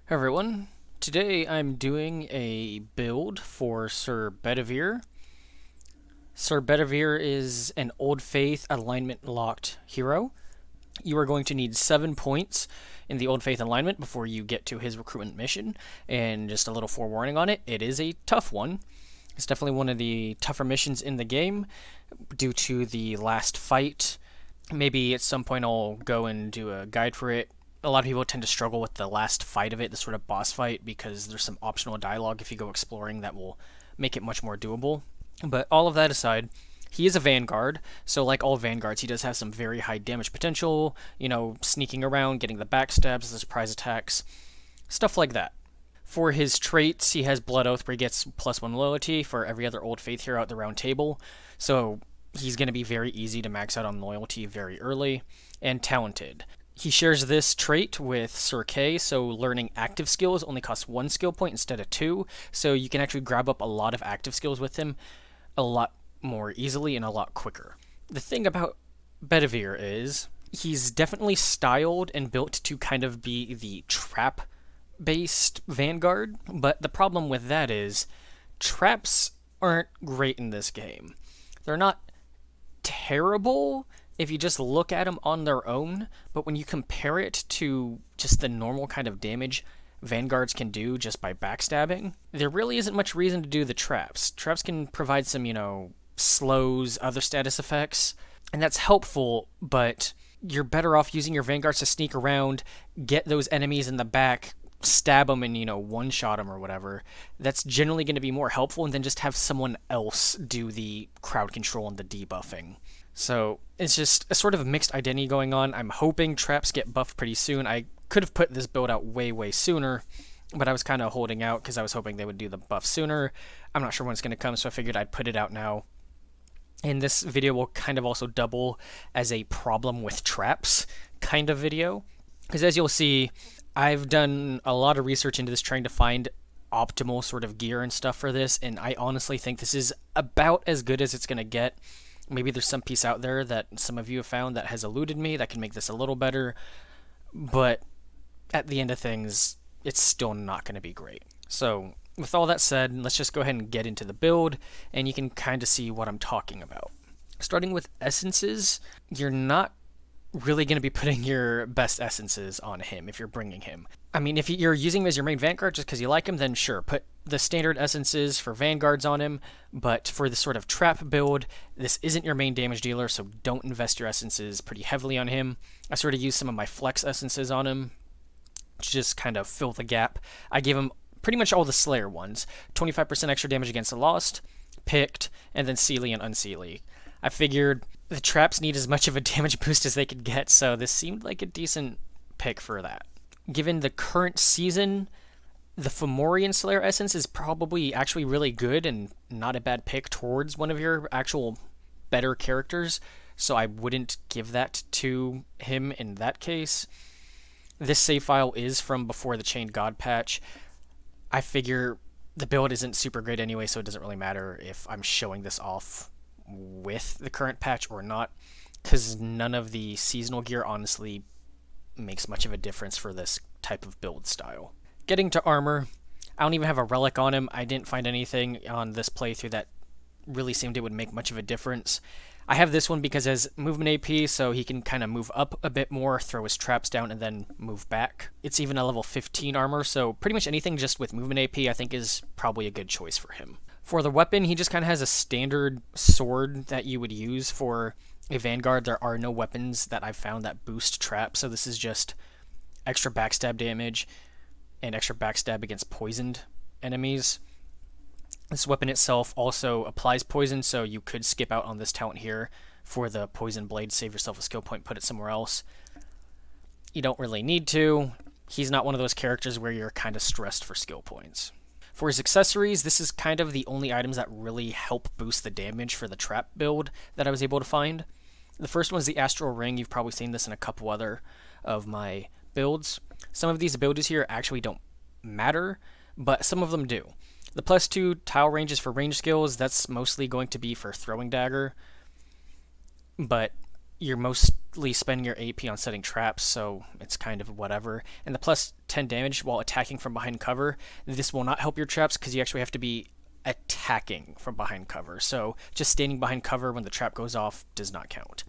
Hi everyone, today I'm doing a build for Sir Bedivere. Sir Bedivere is an Old Faith alignment locked hero. You are going to need 7 points in the Old Faith alignment before you get to his recruitment mission, and just a little forewarning on it, it is a tough one. It's definitely one of the tougher missions in the game due to the last fight. Maybe at some point I'll go and do a guide for it. A lot of people tend to struggle with the last fight of it, the sort of boss fight, because there's some optional dialogue if you go exploring that will make it much more doable. But all of that aside, he is a Vanguard, so like all Vanguards, he does have some very high damage potential, sneaking around, getting the backstabs, the surprise attacks, stuff like that. For his traits, he has Blood Oath where he gets +1 loyalty for every other Old Faith hero at the round table, so he's going to be very easy to max out on loyalty very early, and Talented. He shares this trait with Sir K, so learning active skills only costs 1 skill point instead of 2, so you can actually grab up a lot of active skills with him a lot more easily and a lot quicker. The thing about Bedivere is he's definitely styled and built to kind of be the trap-based Vanguard, but the problem with that is traps aren't great in this game. They're not terrible if you just look at them on their own, but when you compare it to just the normal kind of damage Vanguards can do just by backstabbing, there really isn't much reason to do the traps. Traps can provide some, slows, other status effects, and that's helpful, but you're better off using your Vanguards to sneak around, get those enemies in the back, stab them and, one-shot them or whatever. That's generally going to be more helpful than just have someone else do the crowd control and the debuffing. So it's just a sort of mixed identity going on. I'm hoping traps get buffed pretty soon. I could have put this build out way sooner, but I was kind of holding out because I was hoping they would do the buff sooner. I'm not sure when it's going to come, so I figured I'd put it out now. And this video will kind of also double as a problem with traps kind of video, because as you'll see, I've done a lot of research into this trying to find optimal sort of gear and stuff for this, and I honestly think this is about as good as it's going to get. Maybe there's some piece out there that some of you have found that has eluded me that can make this a little better, but at the end of things, it's still not going to be great. So with all that said, let's just go ahead and get into the build, and you can kind of see what I'm talking about. Starting with essences, you're not really going to be putting your best essences on him if you're bringing him. I mean, if you're using him as your main Vanguard just because you like him, then sure, put the standard essences for Vanguards on him, but for the sort of trap build, this isn't your main damage dealer, so don't invest your essences pretty heavily on him. I sort of used some of my flex essences on him to just kind of fill the gap. I gave him pretty much all the Slayer ones, 25% extra damage against the Lost, Picked, and then Seelie and Unseelie. I figured the traps need as much of a damage boost as they could get, so this seemed like a decent pick for that. Given the current season, the Fomorian Slayer Essence is probably actually really good and not a bad pick towards one of your actual better characters, so I wouldn't give that to him in that case. This save file is from before the Chained God patch. I figure the build isn't super great anyway, so it doesn't really matter if I'm showing this off with the current patch or not, because none of the seasonal gear honestly makes much of a difference for this type of build style. Getting to armor, I don't even have a relic on him. I didn't find anything on this playthrough that really seemed it would make much of a difference. I have this one because it has movement AP, so he can kind of move up a bit more, throw his traps down, and then move back. It's even a level 15 armor, so pretty much anything just with movement AP I think is probably a good choice for him. For the weapon, he just kind of has a standard sword that you would use for a Vanguard. There are no weapons that I've found that boost traps, so this is just extra backstab damage and extra backstab against poisoned enemies. This weapon itself also applies poison, so you could skip out on this talent here for the poison blade, save yourself a skill point, put it somewhere else. You don't really need to. He's not one of those characters where you're kind of stressed for skill points. For his accessories, this is kind of the only items that really help boost the damage for the trap build that I was able to find. The first one is the Astral Ring. You've probably seen this in a couple other of my builds. Some of these abilities here actually don't matter, but some of them do. The +2 tile range is for range skills. That's mostly going to be for throwing dagger, but you're mostly spending your AP on setting traps, so it's kind of whatever. And the plus 10 damage while attacking from behind cover, this will not help your traps because you actually have to be attacking from behind cover. So just standing behind cover when the trap goes off does not count.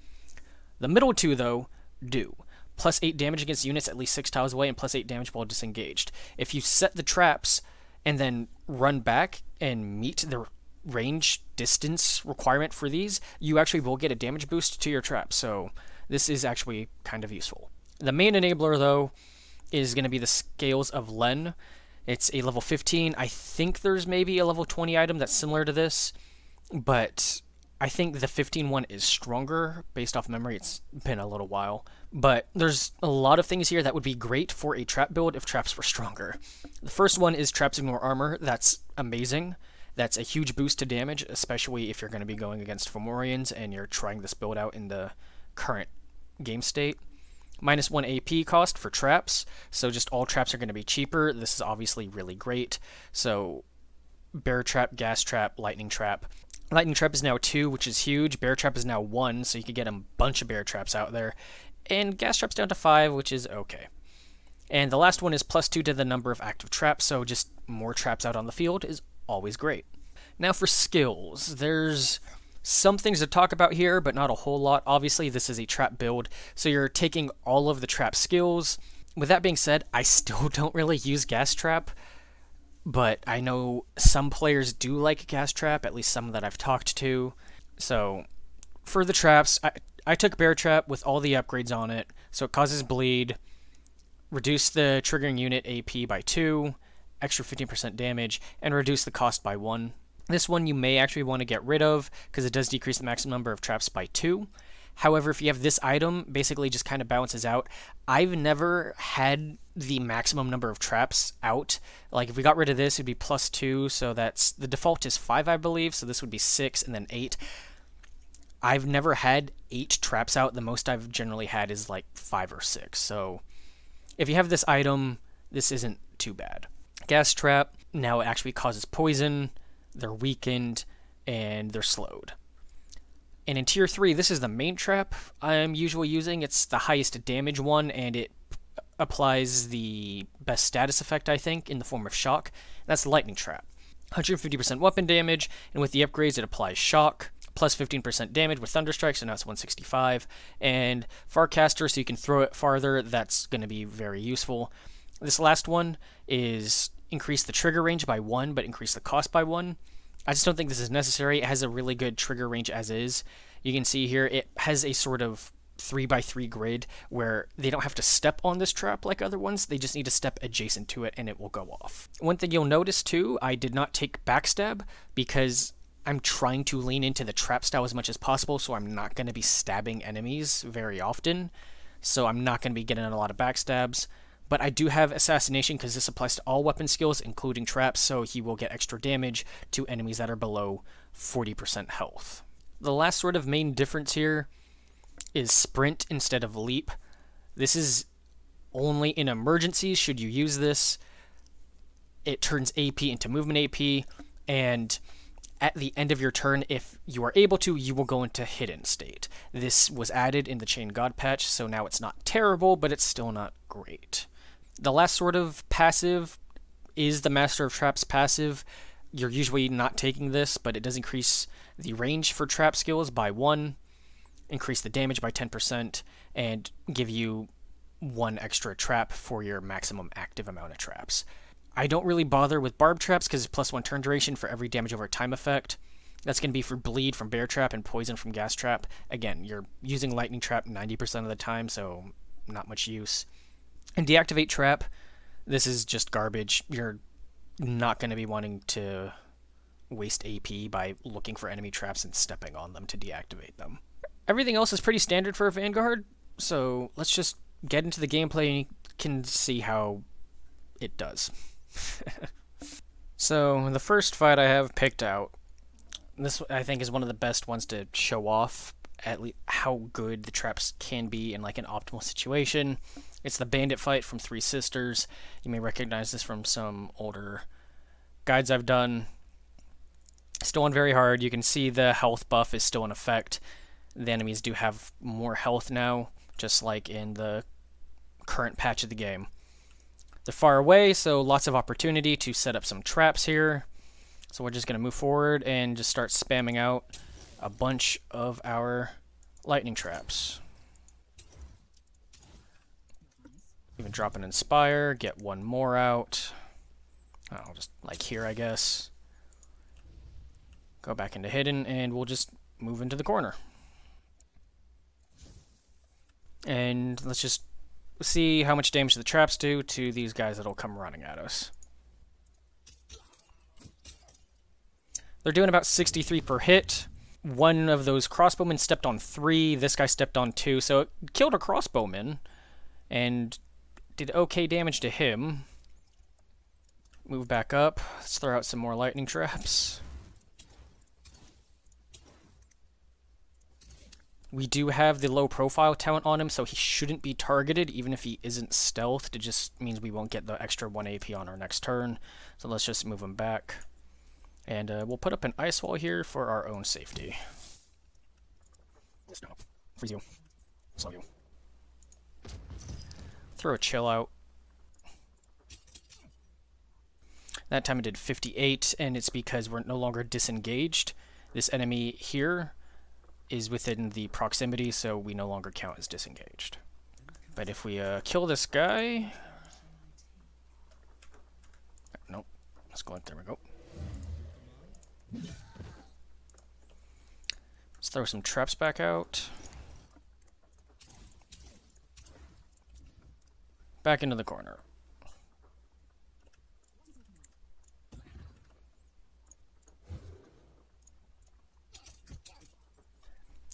The middle two, though, do. Plus 8 damage against units at least 6 tiles away, and plus 8 damage while disengaged. If you set the traps and then run back and meet the range distance requirement for these, you actually will get a damage boost to your traps. So this is actually kind of useful. The main enabler, though, is going to be the Scales of Len. It's a level 15. I think there's maybe a level 20 item that's similar to this, but I think the 15 one is stronger based off memory. It's been a little while. But there's a lot of things here that would be great for a trap build if traps were stronger. The first one is Traps Ignore Armor. That's amazing. That's a huge boost to damage, especially if you're going to be going against Fomorians and you're trying this build out in the current game state. Minus 1 AP cost for traps, so just all traps are going to be cheaper. This is obviously really great. So Bear Trap, Gas Trap, Lightning Trap. Lightning Trap is now 2, which is huge. Bear Trap is now 1, so you can get a bunch of Bear Traps out there. And Gas Trap's down to 5, which is okay. And the last one is plus 2 to the number of active traps, so just more traps out on the field is always great. Now for skills, there's some things to talk about here, but not a whole lot. Obviously, this is a trap build, so you're taking all of the trap skills. With that being said, I still don't really use Gas Trap, but I know some players do like Gas Trap, at least some that I've talked to. So for the traps, I took Bear Trap with all the upgrades on it, so it causes bleed, reduce the triggering unit AP by 2, extra 15% damage, and reduce the cost by 1. This one you may actually want to get rid of, because it does decrease the maximum number of traps by 2. However, if you have this item, basically just kind of balances out. I've never had the maximum number of traps out. Like, if we got rid of this, it'd be plus 2, so that's, the default is 5, I believe, so this would be 6, and then 8. I've never had 8 traps out. The most I've generally had is like 5 or 6. So if you have this item, this isn't too bad. Gas Trap, now it actually causes poison, they're weakened, and they're slowed. And in Tier 3, this is the main trap I'm usually using. It's the highest damage one, and it applies the best status effect, I think, in the form of shock. That's the Lightning Trap. 150% weapon damage, and with the upgrades it applies shock, plus 15% damage with Thunderstrike, so now it's 165, and Farcaster, so you can throw it farther. That's going to be very useful. This last one is increase the trigger range by 1, but increase the cost by 1. I just don't think this is necessary. It has a really good trigger range as is. You can see here it has a sort of 3x3 grid where they don't have to step on this trap like other ones. They just need to step adjacent to it and it will go off. One thing you'll notice too, I did not take Backstab because I'm trying to lean into the trap style as much as possible, so I'm not going to be stabbing enemies very often. So I'm not going to be getting a lot of backstabs. But I do have Assassination because this applies to all weapon skills, including traps, so he will get extra damage to enemies that are below 40% health. The last sort of main difference here is Sprint instead of Leap. This is only in emergencies should you use this. It turns AP into movement AP, and at the end of your turn, if you are able to, you will go into hidden state. This was added in the Chain God patch, so now it's not terrible, but it's still not great. The last sort of passive is the Master of Traps passive. You're usually not taking this, but it does increase the range for trap skills by 1, increase the damage by 10%, and give you 1 extra trap for your maximum active amount of traps. I don't really bother with Barb Traps because it's plus 1 turn duration for every damage over time effect. That's going to be for Bleed from Bear Trap and Poison from Gas Trap. Again, you're using Lightning Trap 90% of the time, so not much use. And Deactivate Trap, this is just garbage. You're not going to be wanting to waste AP by looking for enemy traps and stepping on them to deactivate them. Everything else is pretty standard for a Vanguard, so let's just get into the gameplay and you can see how it does. So, the first fight I have picked out, this I think is one of the best ones to show off at least how good the traps can be in like an optimal situation. It's the Bandit fight from Three Sisters. You may recognize this from some older guides I've done. Still on very hard. You can see the health buff is still in effect. The enemies do have more health now, just like in the current patch of the game. They're far away, so lots of opportunity to set up some traps here. So we're just going to move forward and just start spamming out a bunch of our lightning traps. Even drop an Inspire, get one more out. I'll just, like here, I guess. Go back into Hidden, and we'll just move into the corner. And let's just see how much damage the traps do to these guys that'll come running at us. They're doing about 63 per hit. One of those crossbowmen stepped on 3. This guy stepped on 2, so it killed a crossbowman and did okay damage to him. Move back up. Let's throw out some more lightning traps. We do have the low profile talent on him, so he shouldn't be targeted, even if he isn't stealthed. It just means we won't get the extra 1 AP on our next turn. So let's just move him back. And we'll put up an ice wall here for our own safety. Stop. Freeze you. Slow you. Throw a chill out. That time it did 58, and it's because we're no longer disengaged. This enemy here is within the proximity, so we no longer count as disengaged. But if we kill this guy... Nope. Let's go. There we go. Let's throw some traps back out. Back into the corner.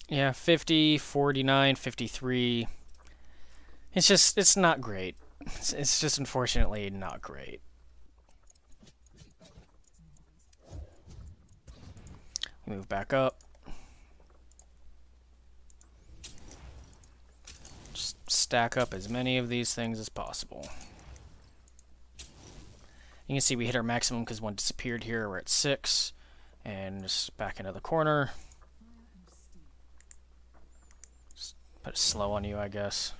Yeah, 50, 49, 53. It's not great. It's just unfortunately not great. Move back up. Just stack up as many of these things as possible. You can see we hit our maximum because one disappeared here. We're at 6. And just back into the corner. Just put it slow on you, I guess.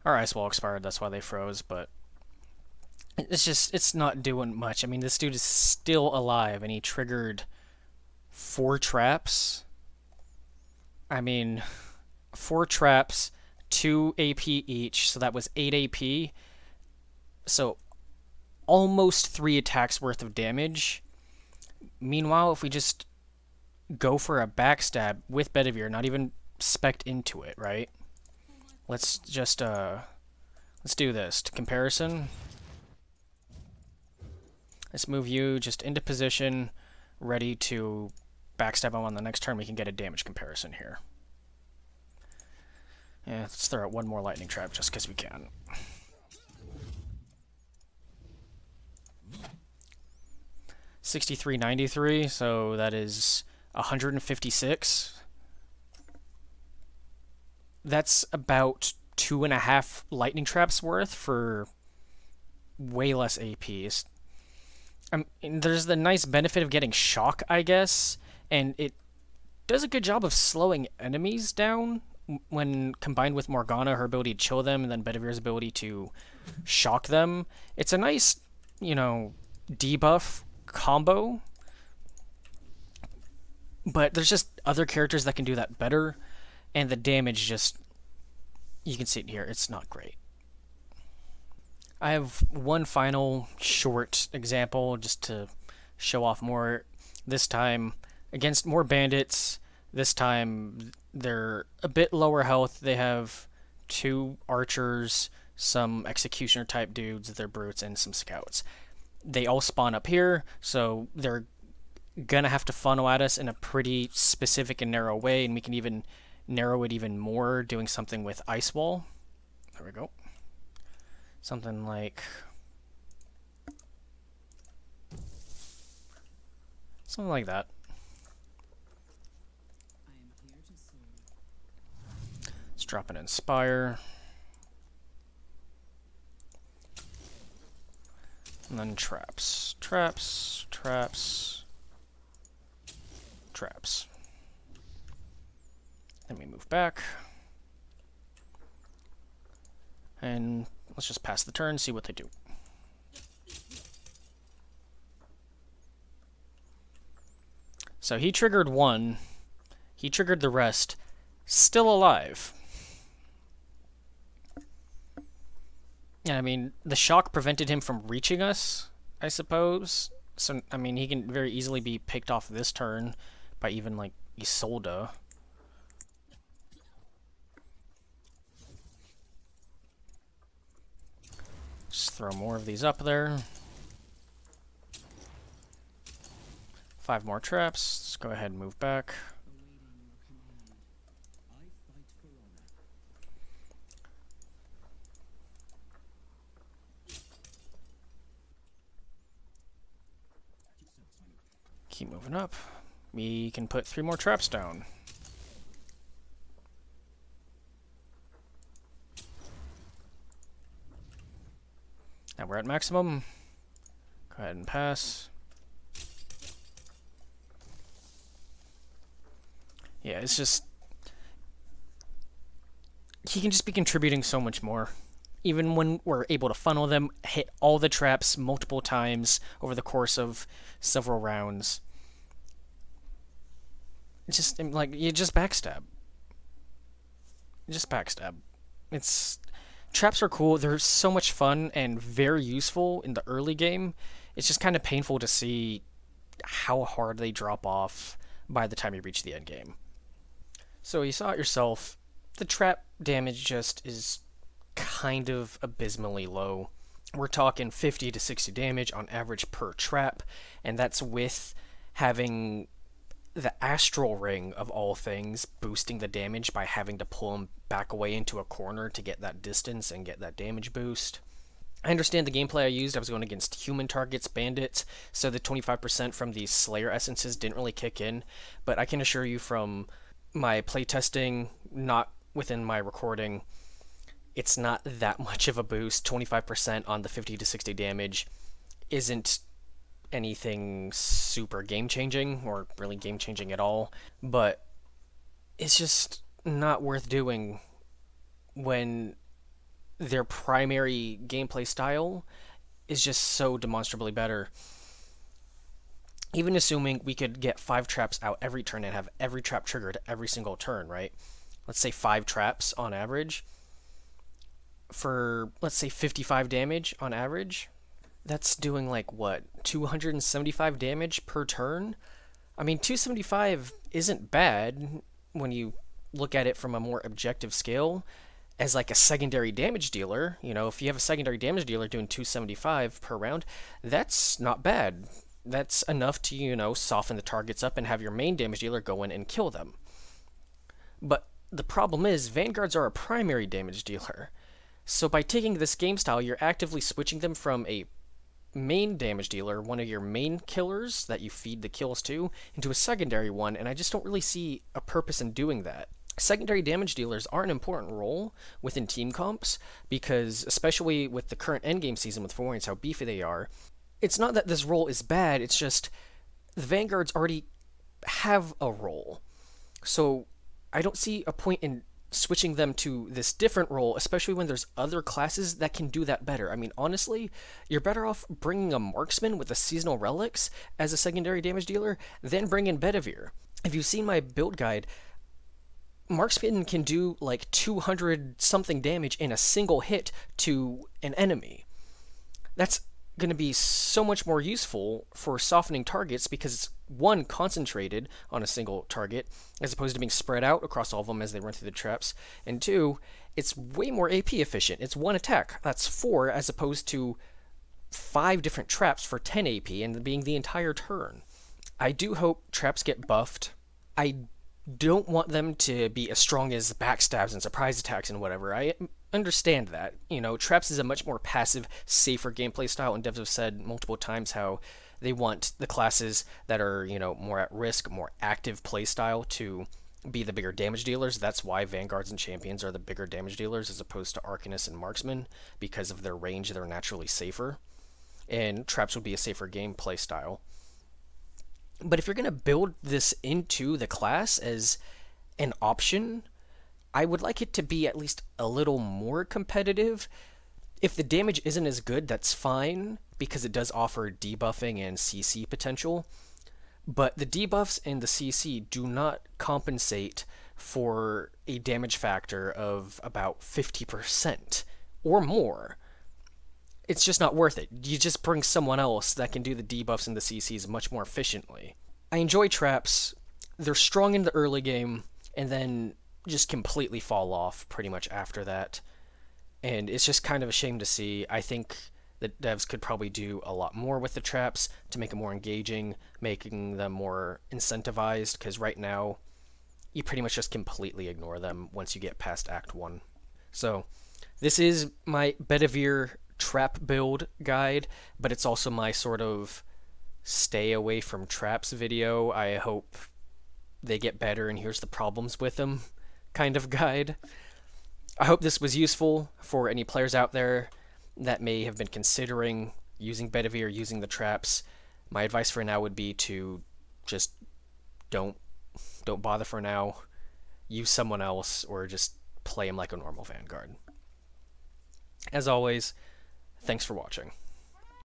Our ice wall expired, that's why they froze, but it's not doing much. I mean, this dude is still alive, and he triggered 4 traps. I mean, 4 traps, 2 AP each, so that was 8 AP. So, almost 3 attacks worth of damage. Meanwhile, if we just go for a backstab with Bedivere, not even spec into it, right? Let's just, let's do this. To comparison, let's move you just into position, ready to backstab him on the next turn. We can get a damage comparison here. Yeah, let's throw out one more lightning trap just because we can. $63.93, so that is 156. That's about 2.5 lightning traps worth for way less APs. There's the nice benefit of getting shock, I guess, and it does a good job of slowing enemies down when combined with Morgana, her ability to chill them, and then Bedivere's ability to shock them. It's a nice, you know, debuff combo, but there's just other characters that can do that better, and the damage just, you can see it here, it's not great. I have one final short example just to show off more. This time against more bandits. This time they're a bit lower health. They have 2 archers, some executioner type dudes, they're brutes, and some scouts. They all spawn up here, so they're gonna have to funnel at us in a pretty specific and narrow way, and we can even narrow it even more doing something with ice wall. There we go. Something like that. Let's drop an Inspire. And then traps. Traps, traps. traps. Then we move back. And let's just pass the turn, see what they do. So he triggered one. He triggered the rest. Still alive. Yeah, I mean, the shock prevented him from reaching us, I suppose. So, I mean, he can very easily be picked off this turn by even, like, Isolde. Just throw more of these up there. 5 more traps. Let's go ahead and move back. Keep moving up. We can put 3 more traps down. Now we're at maximum. Go ahead and pass. Yeah, it's just... he can just be contributing so much more. Even when we're able to funnel them, hit all the traps multiple times over the course of several rounds. It's just, like, you just backstab. Just backstab. It's... traps are cool. They're so much fun and very useful in the early game. It's just kind of painful to see how hard they drop off by the time you reach the end game. So you saw it yourself. The trap damage just is kind of abysmally low. We're talking 50 to 60 damage on average per trap, and that's with having the astral ring of all things boosting the damage by having to pull him back away into a corner to get that distance and get that damage boost. I understand the gameplay I used. I was going against human targets, bandits, so the 25% from these Slayer essences didn't really kick in, but I can assure you from my playtesting, not within my recording, it's not that much of a boost. 25% on the 50 to 60 damage isn't anything super game-changing, or really game-changing at all, but it's just not worth doing when their primary gameplay style is just so demonstrably better. Even assuming we could get 5 traps out every turn and have every trap triggered every single turn, right? Let's say 5 traps on average for, let's say, 55 damage on average. That's doing, like, what, 275 damage per turn? I mean, 275 isn't bad when you look at it from a more objective scale as, like, a secondary damage dealer. You know, if you have a secondary damage dealer doing 275 per round, that's not bad. That's enough to, you know, soften the targets up and have your main damage dealer go in and kill them. But the problem is, Vanguards are a primary damage dealer. So by taking this game style, you're actively switching them from a main damage dealer, one of your main killers that you feed the kills to, into a secondary one, and I just don't really see a purpose in doing that. Secondary damage dealers are an important role within team comps, because especially with the current endgame season with Variants, how beefy they are, it's not that this role is bad, it's just the Vanguards already have a role. So I don't see a point in switching them to this different role, especially when there's other classes that can do that better. I mean, honestly, you're better off bringing a marksman with the seasonal relics as a secondary damage dealer than bringing Bedivere. If you've seen my build guide, marksman can do like 200 something damage in a single hit to an enemy. That's going to be so much more useful for softening targets because it's, one, concentrated on a single target as opposed to being spread out across all of them as they run through the traps, and 2, it's way more AP efficient. It's 1 attack. That's 4 as opposed to 5 different traps for 10 AP and being the entire turn. I do hope traps get buffed. I don't want them to be as strong as backstabs and surprise attacks and whatever. I understand that. You know, traps is a much more passive, safer gameplay style, and devs have said multiple times how they want the classes that are, you know, more at risk, more active play style to be the bigger damage dealers. That's why Vanguards and Champions are the bigger damage dealers as opposed to Arcanists and Marksmen, because of their range, they're naturally safer. And traps would be a safer gameplay style. But if you're going to build this into the class as an option, I would like it to be at least a little more competitive. If the damage isn't as good, that's fine, because it does offer debuffing and CC potential. But the debuffs and the CC do not compensate for a damage factor of about 50% or more. It's just not worth it. You just bring someone else that can do the debuffs and the CCs much more efficiently. I enjoy traps. They're strong in the early game, and then just completely fall off pretty much after that. And it's just kind of a shame to see. I think that devs could probably do a lot more with the traps to make it more engaging, making them more incentivized, because right now you pretty much just completely ignore them once you get past Act 1. So this is my Bedivere trap build guide, but it's also my sort of stay away from traps video. I hope they get better and here's the problems with them kind of guide. I hope this was useful for any players out there that may have been considering using Bedivere, using the traps. My advice for now would be to just don't bother for now. Use someone else, or just play him like a normal Vanguard. As always, thanks for watching.